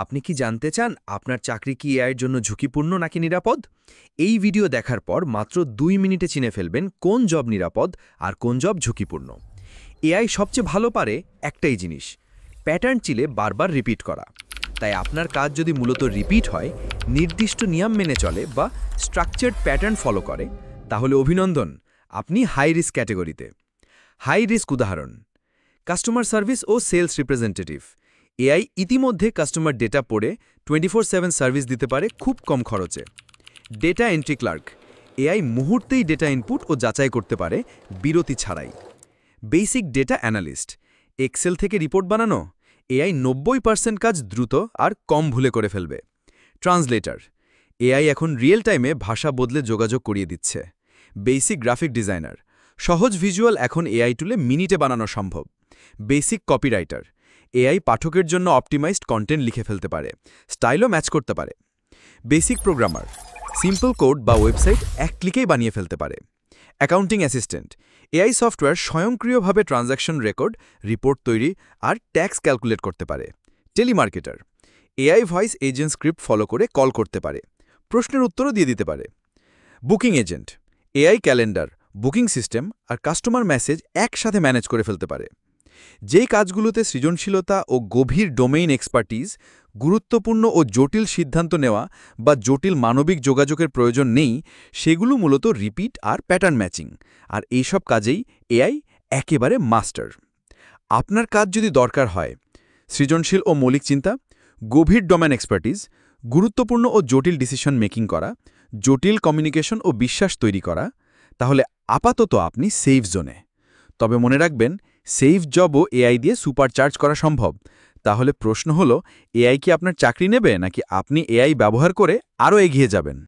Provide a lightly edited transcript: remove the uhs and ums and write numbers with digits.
আপনি কি জানতে চান আপনার চাকরি কি এআইয়ের জন্য ঝুঁকিপূর্ণ নাকি নিরাপদ? এই ভিডিও দেখার পর মাত্র ২ মিনিটে চিনে ফেলবেন কোন জব নিরাপদ আর কোন জব ঝুঁকিপূর্ণ। এআই সবচেয়ে ভালো পারে একটাই জিনিস, প্যাটার্ন চিলে বারবার রিপিট করা। তাই আপনার কাজ যদি মূলত রিপিট হয়, নির্দিষ্ট নিয়ম মেনে চলে বা স্ট্রাকচার্ড প্যাটার্ন ফলো করে, তাহলে অভিনন্দন, আপনি হাই রিস্ক ক্যাটেগরিতে। হাই রিস্ক উদাহরণ: কাস্টমার সার্ভিস ও সেলস রিপ্রেজেন্টেটিভ। এআই ইতিমধ্যে কাস্টমার ডেটা পড়ে 24/7 সার্ভিস দিতে পারে খুব কম খরচে। Data entry clerk. এআই মুহূর্তেই ডেটা ইনপুট ও যাচাই করতে পারে বিরতি ছাড়াই। Basic data analyst. এক্সেল থেকে রিপোর্ট বানানো, এআই 90% কাজ দ্রুত আর কম ভুলে করে ফেলবে। ট্রান্সলেটর। এআই এখন রিয়েল টাইমে ভাষা বদলে যোগাযোগ করিয়ে দিচ্ছে। Basic graphic designer. সহজ ভিজুয়াল এখন এআই টুলে মিনিটে বানানো সম্ভব। Basic copywriter. এআই পাঠকের জন্য অপটিমাইজড কন্টেন্ট লিখে ফেলতে পারে, স্টাইলও ম্যাচ করতে পারে। Basic programmer. সিম্পল কোড বা ওয়েবসাইট এক ক্লিকেই বানিয়ে ফেলতে পারে। Accounting assistant. এআই সফটওয়্যার স্বয়ংক্রিয়ভাবে ট্রানজ্যাকশন রেকর্ড, রিপোর্ট তৈরি আর ট্যাক্স ক্যালকুলেট করতে পারে। Telemarketer. AI voice agent script follow করে কল করতে পারে, প্রশ্নের উত্তরও দিয়ে দিতে পারে। Booking agent. AI calendar, booking system আর কাস্টমার মেসেজ একসাথে ম্যানেজ করে ফেলতে পারে। যেই কাজগুলোতে সৃজনশীলতা ও গভীর ডোমেইন এক্সপার্টিজ, গুরুত্বপূর্ণ ও জটিল সিদ্ধান্ত নেওয়া বা জটিল মানবিক যোগাযোগের প্রয়োজন নেই, সেগুলো মূলত রিপিট আর প্যাটার্ন ম্যাচিং, আর এইসব কাজেই এআই একেবারে মাস্টার। আপনার কাজ যদি দরকার হয় সৃজনশীল ও মৌলিক চিন্তা, গভীর ডোমেন এক্সপার্টিজ, গুরুত্বপূর্ণ ও জটিল ডিসিশন মেকিং করা, জটিল কমিউনিকেশন ও বিশ্বাস তৈরি করা, তাহলে আপাতত আপনি সেফ জোনে। তবে মনে রাখবেন, সেফ জবও এআই দিয়ে সুপারচার্জ করা সম্ভব। তাহলে প্রশ্ন হলো, এআই কি আপনার চাকরি নেবে নাকি আপনি এআই ব্যবহার করে আরও এগিয়ে যাবেন?